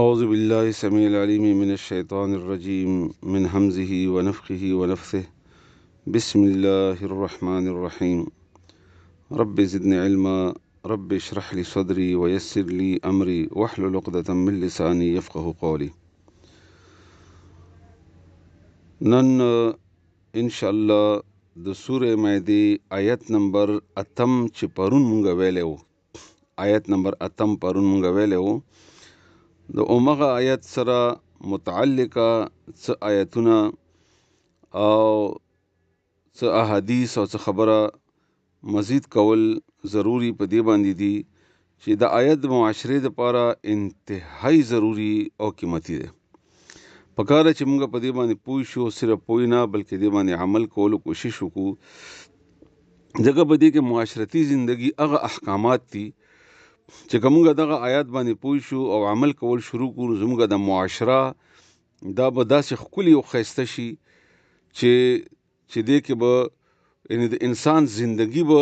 أعوذ بالله السميع العليم من الشيطان الرجيم من همزه ونفخه ونفثه بسم الله الرحمن الرحيم رب زدني علما رب اشرح لي صدري ويسر لي أمري واحلل عقدة من لساني يفقه قولي. نن ان شاء الله د سورة مائده آیت نمبر اتم چې پرون مونږ ویلو آیت نمبر اتم پرون مونږ ویلو د اومغه آیت سره متعلقه څه آیتونه او څه احادیث او څه خبره مزید کول ضروری په دې باندې دي چې د آیت معاشره لپاره انتهایی ضروری او قیمتي ده. پکاره چې موږ په دې باندې پوه شو، صرف پوه نه بلکې دې باندې عمل کولو کوشش وکړو. ځکه په دې کې معاشرتي زندگی هغه احکامات دي چې کومه دغه آیات باندې پوه شو او عمل کول شروع کړو، زموږ د معاشره دا به داسې ښکلي او ښایسته شي چې دې کې به یعنی د انسان زندگی به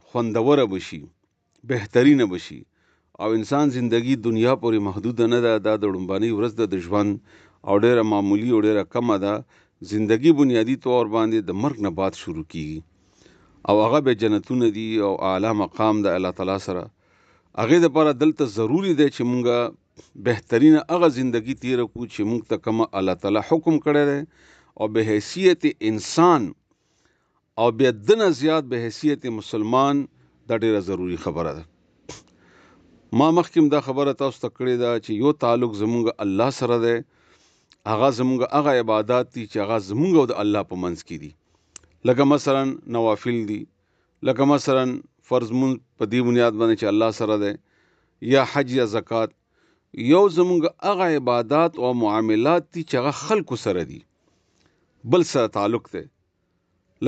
خوندوره بشي، بهترینه بشي. او انسان زندگی دنیا پورې محدود نه ده، دا د لومباني ورځ د ژوند او ډیره معمولی او ډیره کمه ده. زندگی بنیادی طور باندې د مرګ نه بعد شروع کیږي او هغه به جنتونه دي او اعلی مقام د الله تعالی سره. هغه د لپاره دلته ضروری دی چې مونږه بهترینه هغه زندگی تیر کو چې مونږ ته کوم الله تعالی حکم کړی دی او به حیثیت انسان او بیا دنه زیات به حیثیت مسلمان دا ډیره ضروری خبره ده. ما مخکې دا خبره تاسو ته کړې ده چې یو تعلق زمونږ الله سره ده، هغه زمونږ هغه عبادت دي چې هغه زمونږ او د الله په منځ کې دي، لکه مثلا نوافل دي، لکه مثلا فرض مون په دې بنیاد باندې چې الله سره ده، یا حج یا زکات. یو زمونږ هغه عبادت او معاملات دي چې هغه خلکو سره دي، بل سره تعلق ده،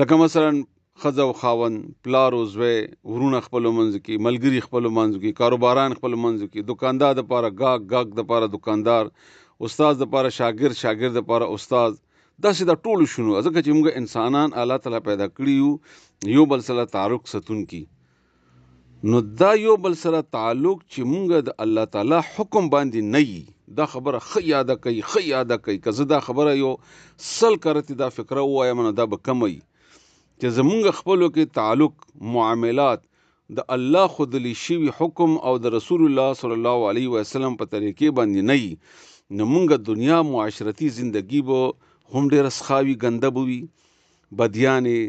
لکه مثلا خزه او خاون، پلار او زوی، ورونه خپل منځ کې، ملګری خپل منځ کې، کاروباران خپل منځ کې، دکاندار د پاره گاګ د پاره دکاندار، استاد د پاره شاګرد، شاګرد د پاره استاد. داسې د ټولو شنو ځکه چې موږ انسانان الله تعالی پیدا کړی یو بل سره تعلق ستون کی. نو دا یو بل سره تعلق چې موږ د الله تعالی حکم باندې نه یي، دا خبره خ یاده کوي که زه دا خبره یو سل کرتی دا فکره وایم نو دا به کمی چې زمونږ خپلو کې تعلق معاملات د الله خودلی شوی حکم او د رسول الله صلی الله علیه وسلم په طریقې باندې نه وي، نو مونږ دنیا معاشرتی زندگی به هم ډېر سخاوي، ګنده بوي، بدیانې،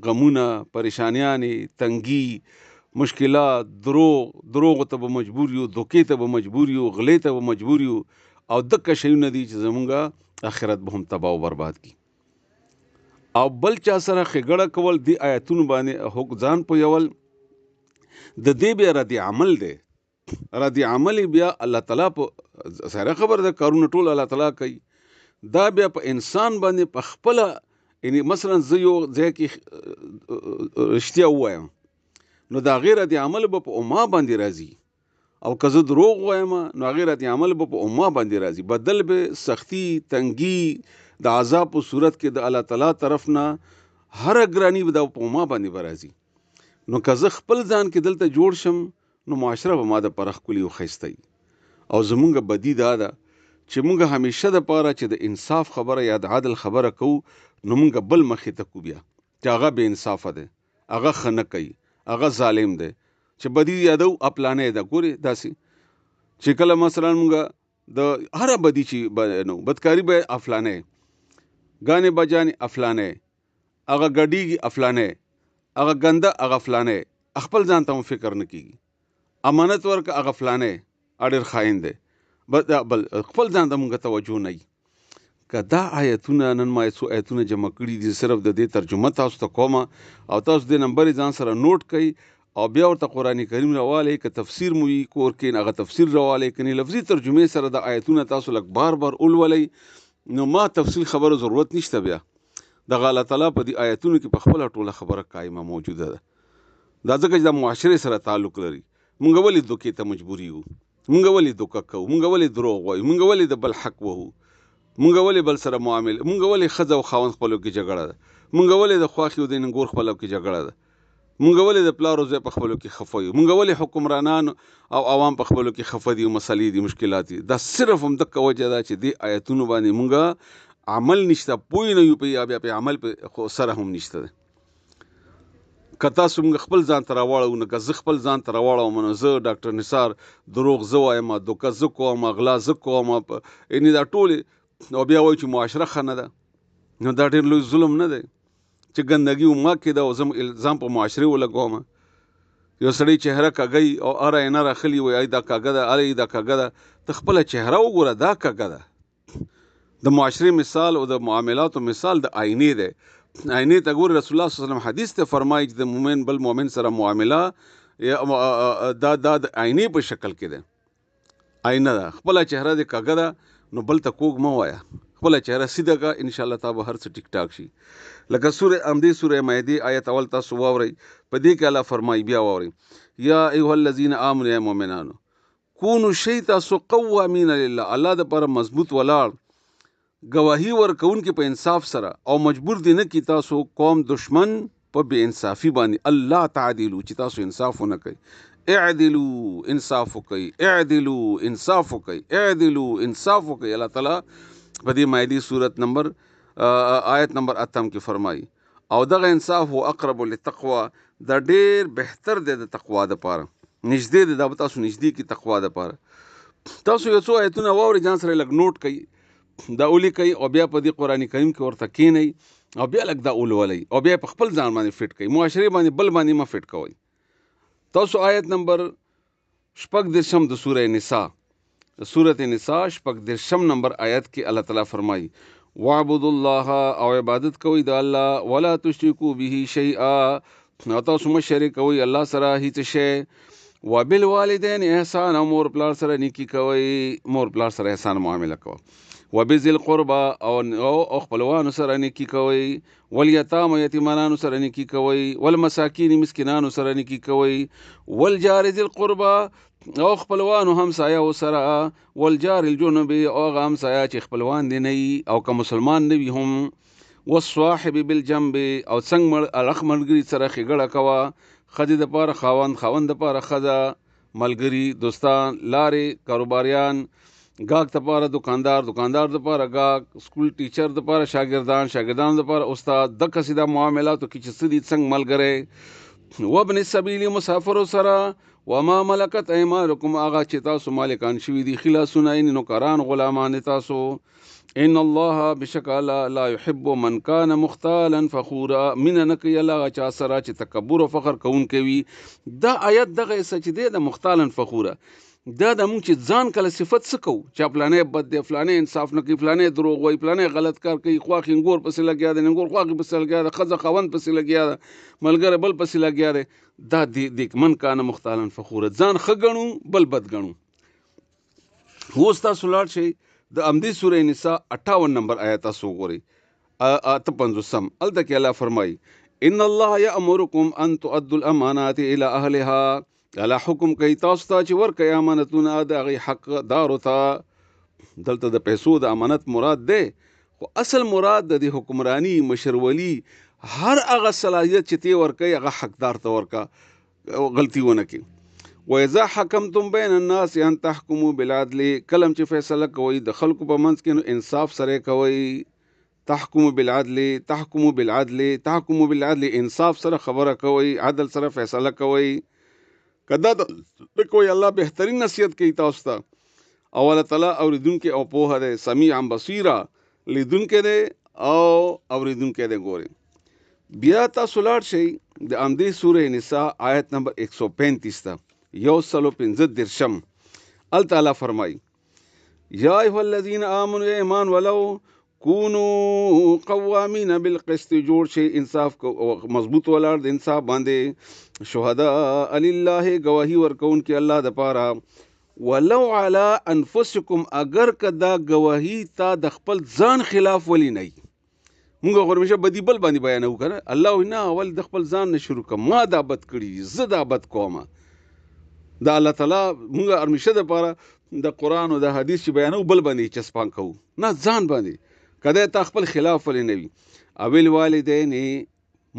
غمونه، پریشانیانې، تنګي، مشکلات، دروغ ته به مجبور یو، دوکې ته به مجبور یو، غلې ته به مجبور یو، او دغه شیونه دي چې زمونږ آخرت به هم تباہ او برباد کی. او بل چا سره خګړه کول دی آیتونو باندې حق ځان پویول د دې بیا رد عمل دی. رد عمل بیا الله تعالی په سره خبر ده کارونه ټول الله تعالی کوي. دا بیا په انسان باندې په خپل یعنی مثلا زه یو ځای کې رښتیا وایم نو دا غیر رد عمل به په ما باندې راځي، او که زه دروغ وایم نو غیر رد عمل به په ما باندې راځي. بدل به سختی، تنګي د عذاب په صورت کې د الله تعالی طرف نه هر ګرانی به د ما باندې برازي. نو که زه خپل ځان کې دلته جوړ شم نو معاشره به ما د پرخ کلی او خيستي. او زمونږ بدی دا ده چې مونږ همیشه د پاره چې د انصاف خبره یا د عدل خبره کو نو مونږ بل مخې ته کو بیا چې هغه به انصاف ده، هغه خنه کوي، هغه ظالم ده، چې بدی یادو خپلانه ده. ګوري داسي چې کله مثلا مونږ د هر بدی چې نو بدکاری به افلانه، غانه بجاني افلانه، هغه ګډیږي افلانه، هغه ګنده هغه افلانه، خپل ځان ته فکر نه کیږي، امانت ورک هغه افلانه اړیر خاين ده، بل خپل ځان ته مونږ توجه نه. کدا آیتونه نن ما څو آیتونه جمع کړي دي، صرف د دې ترجمه تاسو ته کومه او تاسو دې نمبر ځان سره نوٹ کړئ او بیا ورته قرآن کریم راواله ک تفسیر مو وی کور کې هغه تفسیر راواله کني لفظي ترجمه سره د آیتونه تاسو لک بار اولولای نو ما تفصیل خبره ضرورت نشته. بیا د الله تعالی په دې آیتونو کې په خپل ټوله خبره قائمه موجوده ده. دا ځکه چې د معاشره سره تعلق لري. مونږ ولې دوکې ته مجبور یو، مونږ ولې دوکه کوو، مونږ ولې دروغ وایو، مونږ ولې د بل حق وهو، مونږ ولې بل سره معامله، مونږ ولې خزه او خاوند خپلو کې جګړه ده، مونږ ولې د خواخي او د نګور خپلو کې جګړه ده. مونږ ولې د پلار زوی په خپلو کې خفه یو؟ مونږ ولې حکمرانان او عوام په خپلو کې خفه دي؟ مسلې دي، مشکلات دي. دا صرف همدغه وجه ده چې دې آیتونو باندې مونږ عمل نشته، پوه نه یو په بیا په عمل په خو سره هم نشته ده. که تاسو موږ خپل ځان ته راواړو، نو که زه خپل ځان ته راواړوم نو زه ډاکټر نثار دروغ زه وایم، دوکه زه کوم، غلا زه کوم، یعنې دا ټولې، او بیا وایو چې معاشره ښه نه ده، نو دا ډېر لوی ظلم نه دی چې ګندګي ما کې ده او زه الزام په معاشرې ولګوم. یو سړی چهره کږی او اره یې نه راخلي وایي دا کږه ده، اره دا کږه ده. ته خپله چهره وګوره، دا کږه ده. د معاشرې مثال او د معاملاتو مثال د آینې دی. آینې ته ګورې، رسول الله صلی الله علیه وسلم حدیث ته فرمایي چې د مؤمن بل مؤمن سره معامله دا د آینې په شکل کې ده. آینه ده. خپله چهره دې کږه ده نو بل ته کوږ مه وایه، خپله چهره سیده کړه، انشاءالله تا به هر څه ټیک ټاک شي. لکه همدې سوره مائده آیت اول تاسو واورئ، په دې کې الله فرمایي، بیا واورئ، یا ایها الذین آمنوا، یا مؤمنانو کونو شئ تاسو قوامین لله، الله دپاره مضبوط ولاړ، گواهی ورکوونکي په انصاف سره، او مجبور دي نه کی تاسو قوم دشمن په بې انصافي باندې. الله تعدلو، چې تاسو انصاف ونه کوي. اعدلو، انصاف وکئ. اعدلو، انصاف وکئ. اعدلو، انصاف وکئ. الله تعالی په دې مائده صورت نمبر آیت نمبر 8 کې فرمایي، او دغه انصاف هو اقرب للتقوى، دا ډیر بهتر دی د تقوا دپاره، نږدې دی، دا به تاسو نږدې کی تقوا دپاره. تاسو یو څو آیتونه واورئ، ځان سره لږ نوٹ کوئ، دا ولیکئ، او بیا په دې قرآن کریم کې ورته کښېنئ، او بیا لږ دا ولولئ، او بیا په خپل ځان باندې فټ کړئ، معاشرې باندې بل باندې مه فټ کوئ. تاسو آیت نمبر 36 د سوره نساء، سورة نساء 36 نمبر آیت کې الله تعالی فرمایي، وعبدوا الله، او عبادت کوئ د الله، ولا تشرکوا به شیئا، او تاسو مه شریک کوئ الله سره هیڅ شی، وبالوالدین احسان، او مور پلار سره نیکی کوئ، مور پلار سره احسان معامله کوئ، وبذل القربى، او خپلوانو سره نیکی کوئ، والیتامى، یتیمانانو سره نیکی کوئ، والمساکین، مسکینانو سره نیکی کوئ، والجار ذی القربى، او خپلوانو همسایه سره، والجار الجنب، او هغه همسایه چې خپلوان دي نه وي او که مسلمان نه وي هم، والصاحب بالجنب، او څنګه اړخ ملګري سره ښېګړه کوه، ښځې دپاره خاوند، خاوند دپاره ښځه، ملګري، دوستان، لارې، کاروباریان، گاهک دپاره دکاندار، دکاندار دپاره گاهک، سکول ټیچر دپاره شاګردان، شاګردان دپاره استاد، دغه سیده معاملاتو کې چې څه دي، څنګه ملګری، وابن السبیل، مسافرو سره، وما ملکت ایمانکم، هغه چې تاسو مالکان شوي دي، خلاصونه یعنې نوکران، غلامان تاسو. ان الله، بشک الله، لا يحب من كان مختالا فخورا، مینه نه کوي الله هغه چا سره چې تکبر او فخر کوونکی وي. دا آیت دغه څه چې دی د مختالا فخورا، دا د مونږ چې ځان کله صفت څه کوو چې فلانې بد دی، فلانې انصاف نه کوي، فلانې دروغ وایي، فلانې غلط کار کوي، خواښې انګور پسې لګیا دی، انګور خواښې پسې لګیا ده، ښځه خاوند پسې لګیا ده، ملګری بل پسې لګیا دی. دا د من کان مختالا فخورا، ځان ښه ګڼو بل بد ګڼو. اوس تاسو لاړ شئ د همدې سوره نساء 58 نمبر آیت تاسو وګورئ، 58 هلته کې الله فرمایي، ان الله یأمرکم ان تؤدوا الامانات الى اهلها، الله حکم کوي تاسو ته چې ورکړئ امانتونه د هغې حقدارو ته. دلته د پیسو د امانت مراد دی، خو اصل مراد د دې حکمرانی، مشرولي، هر هغه صلاحیت چې تی ورکوي هغه حقدار ته ورکړه، غلطي ونه کړي. وإذا حکمتم بین الناس ان تحکموا بالعدل، کلم چې فیصله کوئ د خلکو په منځ کې نو انصاف سره کوئ. تحکموا بالعدل، تحکموا بالعدل، تحکموا بالعدل، انصاف سره خبره کوئ، عدل سره فیصله کوئ. کدا د کوئی الله بهترین نصیحت کوي تاسو ته، او الله تعالی اوریدونکي او پوهه دی، سمیعا بصیرا، لیدونکی دی او اوریدونکی دی. ګورئ بیا تاسو لاړ شئ د همدې سوره نساء آیت نمبر 135 ته، 115، هلته الله فرمایي، یا ایها الذین آمنوا، ایمان ولو، کونو قوامین بالقسط، جوړ شي انصاف مضبوط ولاړ د انصاف باندې، شهداء لله، گواهی ورکوونکي الله دپاره، ولو علی انفسکم، اگر که دا گواهی تا د خپل ځان خلاف ولی نه وي. مونږ خو همیشه بدي بل باندې بیانوو که نه، الله وایي نه، اول د خپل ځان نه شروع کړه، ما دا بد کړي، زه دا بد کومه. دا الله تعالی مونږ همیشه دپاره د قرآن او د حدیث چې بیانوو بل باندې چسپان کوو، نه ځان باندې. کده تا خپل خلاف ولی نه وي، اول والدین،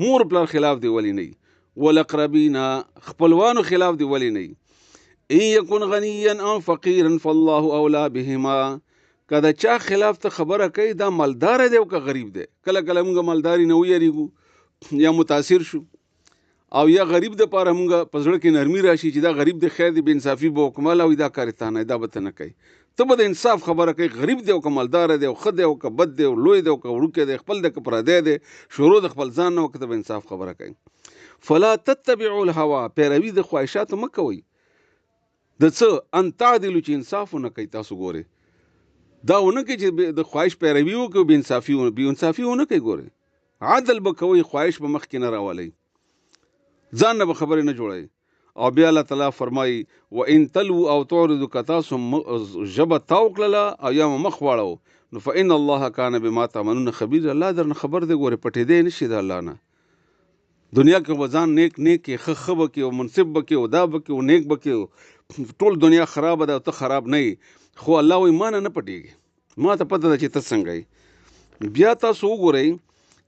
مور پلار خلاف دی ولی نه وي، والاقربین خپلوانو خلاف دی ولی نه ان یکن غنیا او فقیرا فالله اولا بهما کدا چا خلاف ته خبره کوي دا مالدار دی او که غریب دی کله کله موږ مالداری نه ویریږو یا متاثر شو او یا غریب د پاره موږ په زړه کې نرمي راشي چې دا غریب د خیر دی بے انصافي به وکمل او دا کارتانه دا به نه کوي ته به د انصاف خبره کوي غریب دی او که مالدار دی او خد دی او که بد دی او لوی دی او که وړوکی دی خپل د پردی دی شروع د خپل ځان نه وخت به انصاف خبره کوي فلا تتبعوا الهوا پیروي د خواهشاتو مه کوئ د څه ان تعدلو چې انصاف ونه کوي تاسو ګورئ دا ونه کوي چې د خواهش پیروي وکړو بې انصافي ونه کوي ګورئ عدل به کوئ خواهش به مخکې نه راولئ ځان نه به خبرې نه جوړئ او بیا الله تعالی فرمایي وان تلووا او تعرضوا که تاسو ژبه تاو کړله او یا مخ واړو نو فان الله کان بما تعملون خبیر الله درنه خبر دی ګورئ پټېدی نه شي د الله نه دنیا کې به ځان نیک کې ښه به کې او منصب به کې او دا به کې او نیک به کې ټول دنیا خرابه ده او ته خراب نه یې خو الله وایي ما نه پټېږي ما ته پته ده چې ته څنګه یې بیا تاسو وګورئ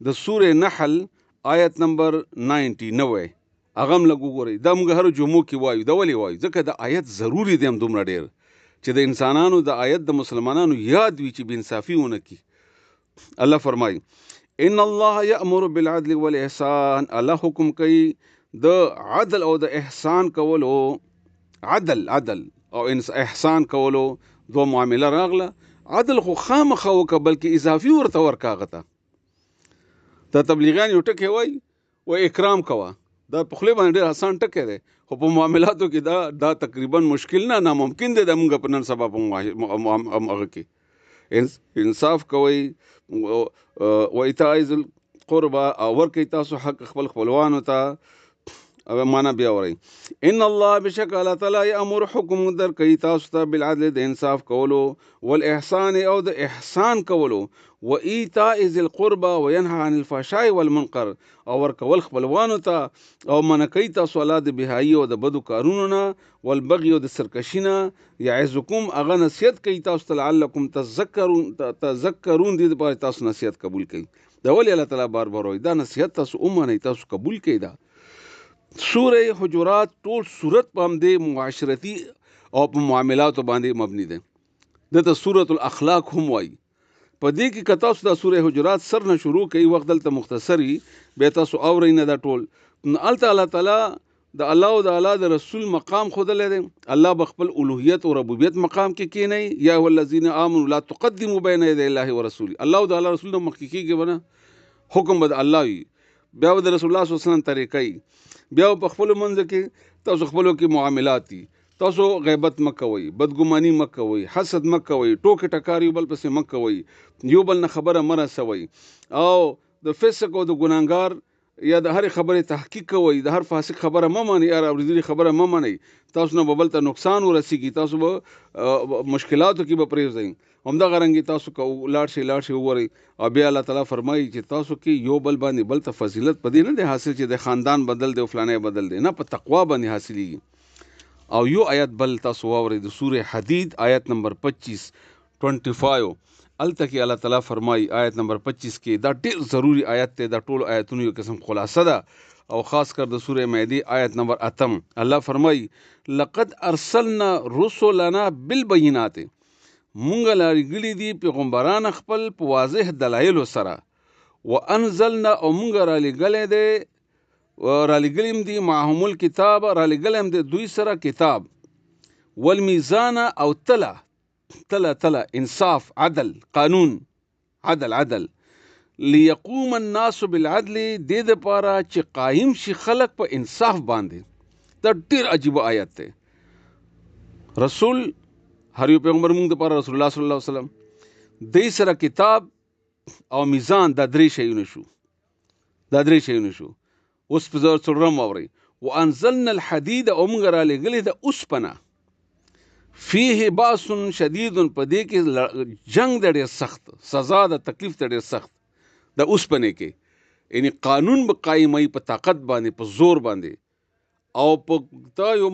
د سورې نحل آیت نمبر 99 هغه هم لږ وګورئ دا موږ هر جمعو کې وایو دا ولې وایو ځکه د آیت ضروري دی هم دومره ډېر چې د انسانانو د آیت د مسلمانانو یاد وي چې بې انصافي ونه کړي الله فرمایي ان الله یأمر بالعدل والاحسان الله حکم کوي د عدل او د احسان کولو عدل او احسان کولو دو معامله راغله عدل خو خامخا وکړه بلکې اضافي ورته ورکړه هغه ته د تبلیغیان یو ټکی وایي و اکرام کوه دا په خولې باندې ډېر آسان ټکی دی خو په معاملاتو کې دا تقریبا مشکل نه ناممکن دی د موږ په نن سبا په هغه کې انصاف کوئ و ایتاء ذی القربى او ورکوئ تاسو حق خپلوانو ته معنا بیا وایي ان الله بشک الله تعالی امر حکم در کوي تاسو ته بالعدل د انصاف کولو والاحسان او د احسان کولو و ایتاء ذی القربى وینهى عن الفحشاء والمنکر او ورکول خپلوانو ته او منع کوي تاسو الله د بهایي او د بدو کارونو نه والبغي او د سرکشي نه یعظکم هغه نصیحت کوي تاسو ته لعلکم تذکرون دې لپاره تاسو نصیحت قبول کړئ دا ولې الله تعالی بار بار وایي دا نصیحت تاسو ومنئ تاسو قبول کړئ دا سورہ حجرات ټول صورت په همدې معاشرتي او په معاملاتو باندې مبني ده دته سورۃ الاخلاق هم وایي په دې کې که تاسو د سورہ حجرات سر نه شروع کوي وخت دلته مختصری بیا تاسو اورئ نه دا ټول هلته الله تعالی د الله او د الله د رسول مقام ښودلی دی الله به خپل الوهیت او ربوبیت مقام کې کینی یا ایها الذین آمنوا لا تقدموا بین یدی الله ورسوله الله او د الله رسول نه مخکې کېږي به نه حکم به د الله وي بیا به د رسول الله صلی الله علیه وسلم طریقې بیا په خپلو منځ کې تاسو خپلو کې معاملات دي تاسو غیبت مه کوئ بدګماني مه کوئ حسد مه کوئ ټوکې ټکار یو بل پسې مه کوئ یو بل نه خبره مه رسوئ او د فسق او د ګناهګار یا د هرې خبرې تحقیق کوئ د هر فاسق خبره مه منئ یا اورېدلې خبره مه منئ تاسو نه به بل ته نقصان ورسیږي تاسو به مشکلاتو کې به پرېږدئ همدغه رنګې تاسو که لاړ شئ وګورئ او بیا الله تعالی فرمایي چې تاسو کې یو بل باندې بل ته فضیلت په دې نه دی حاصل چې د خاندان بدل دی او فلانی بدل دی نه په تقوا باندې حاصلېږي او یو آیت بل تاسو واورئ د سورې حدید آیت نمبر 25 الته کې الله تعالی فرمایي آیت نمبر 25 کې دا ډېر ضروری آیت دی دا ټول آیتونو یو قسم خلاصه ده او خاص کر د سورې مائده آیت نمبر 8 الله فرمایي لقد ارسلنا رسلنا بالبينات مونږ لارګلي دي پیغمبران خپل په واضح دلایل سره وانزلنا او مونږ را لګلې دي را لګلم دي معهم الكتاب را لګلم دي دوی سره کتاب والميزان او تلا انصاف عدل قانون عدل ليقوم الناس بالعدل د دې لپاره چې قائم شي خلق په انصاف باندې دا ډیر عجیب آیت ده رسول هر یو پیغمبر موږ لپاره رسول الله صلی الله علیه وسلم د سره کتاب او میزان دا درې شیونه شو اوس په زور څلورم اوري وانزلنا الحديد او موږ را لګلې د اوسپنه فيه باس شدید په دې کې جنگ د ډېر سخت سزا د تکلیف د ډېر سخت د اوسپنې کې یعنی قانون به قایمای په طاقت باندې په زور باندې او په تا یو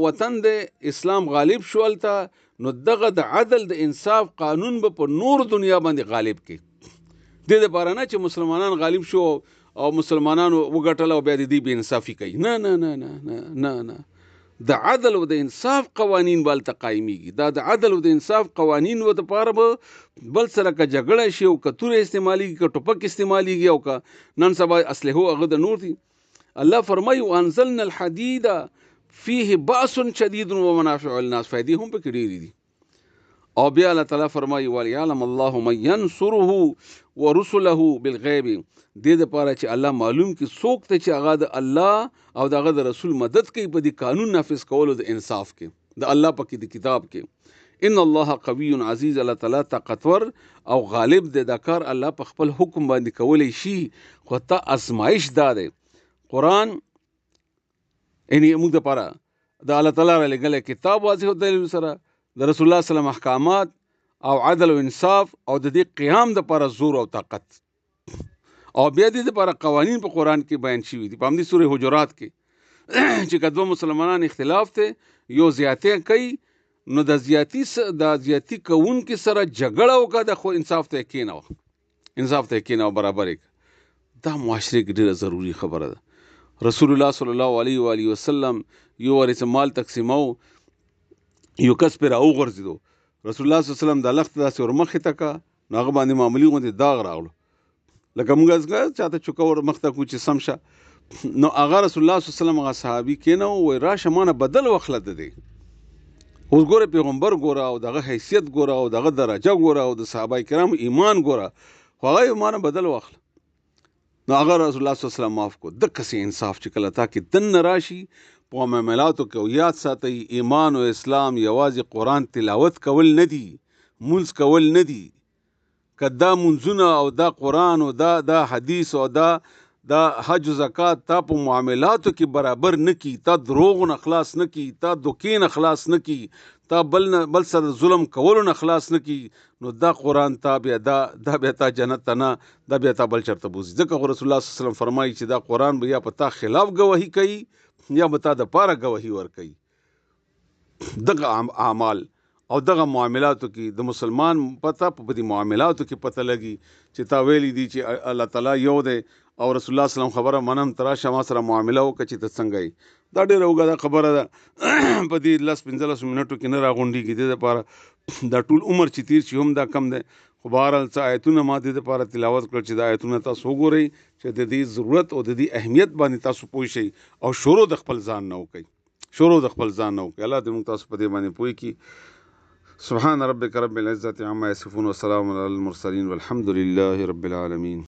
وطن د اسلام غالب شولته نو دغه د عدل د انصاف قانون به په نور دنیا باندې غالب کې د لپاره نه چې مسلمانان غالب شو او مسلمانانو وګټل او بیا د دې بې انصافي کوي. نه نه نه نه نه نه نه د عدل او د انصاف قوانین بالته قایمیږي. دا د عدل او د انصاف قوانین و د پاره به بل سره که جګړه شي او که توره استعمالیږي که ټوپک استعمالیږي او که نن سبا اسلحه هغه د نور دي. الله فرمایي وانزلنا الحديد فيه باس شديد ومنافع للناس، فائدې هم پکې ډېرې دي. او بیا الله تعالی فرمایي وليعلم الله من ينصره ورسله بالغیب، دې دپاره چې الله معلوم کړي څوک ته چې هغه د الله او دغه د رسول مدد کوي په دې قانون نافذ کولو د انصاف کې د الله پکې د کتاب کې. ان الله قوي عزیز، الله تعالی طاقتور او غالب دی. دا کار الله په خپل حکم باندې کولی شي، خو ته ازمایش دا دی قرآن یعنی موږ دپاره د الله تعالی را لېږلی کتاب واضح دلیل سره د رسول الله صلی الله احکامات او عدل او انصاف او د دې قیام دپاره زور او طاقت، او بیا دې دپاره قوانین په قرآن کې بیان شوي دي. په همدې سورې حجرات کې چې که دوه مسلمانان اختلاف ته یو زیاتې کوي نو د زیاتی کوونکي سره جګړه وکړه، د خو انصاف ته کېنه او برابر یې. دا معاشره کې ډېره ضروري خبره ده. رسول الله صلی الله علیه و آله وسلم یو وارې مال تقسیمو، یو کس پې راوغورځېدو، رسول الله صلی الله علیه وسلم دا لښته داسې ور مخې ته کړه نو هغه باندې معمولي غوندې داغ راغلو، لکه موږ چاته چوکه ور مخ ته کړو چې سم شه. نو هغه رسول الله صلی الله علیه وسلم هغه صحابي کېنه وایي راشه ما نه بدل واخله د دې. اوس ګوره پیغمبر ګوره او دغه حیثیت ګوره او دغه درجه ګوره او د صحابه کرامو ایمان ګوره، خو هغه ما نه بدل واخله. نو هغه رسول الله صلی الله علیه وسلم معاف کړو. دقسې انصاف چې کله تا کې دننه راشي په معاملاتو کې، او یاد ساتئ ایمان او اسلام یوازې قرآن تلاوت کول نه دي، مونځ کول نه دي. که دا مونځونه او دا قرآن او دا حدیث او دا حج و زکات تا په معاملاتو کې برابر نه کی، تا دروغ نه خلاص نه کی، تا دوکې نه خلاص نه کی، تا بل سره ظلم کولو نه خلاص نه کی، نو دا قرآن تا بیا تا جنت ته نه، دا بیا تا بل چرته بوزي. ځکه خو رسول الله صلی الله علیه وسلم فرمایي چې دا قرآن به یا په تا خلاف ګواهي کوي یا به تا د پاره ګواهي ورکوي. دغه اعمال او دغه معاملاتو کې د مسلمان پته په دې معاملاتو کې پته لګي چې تا ویلي دي چې الله تعالی یو دی او رسول الله صلی الله علیه وسلم خبره منم، تراشه ما سره معامله وکړه چې ته څنګه یې. دا ډېره اوږده خبره ده په دې 10-15 منټو کې نه راغونډېږي. دې دپاره دا ټول عمر چې تیر شي هم دا کم دی. خو بهرحال څه آیتونه ما دې دپاره تلاوت کړل چې دا آیتونه تاسو وګورئ چې د دې ضرورت او د دې اهمیت باندې تاسو پوه شئ او شروع د خپل ځان نه وکړئ. الله دې موږ تاسو په دې باندې پوه کړي. سبحان ربك رب العزة عما يصفون وسلام على المرسلين والحمد لله رب العالمين.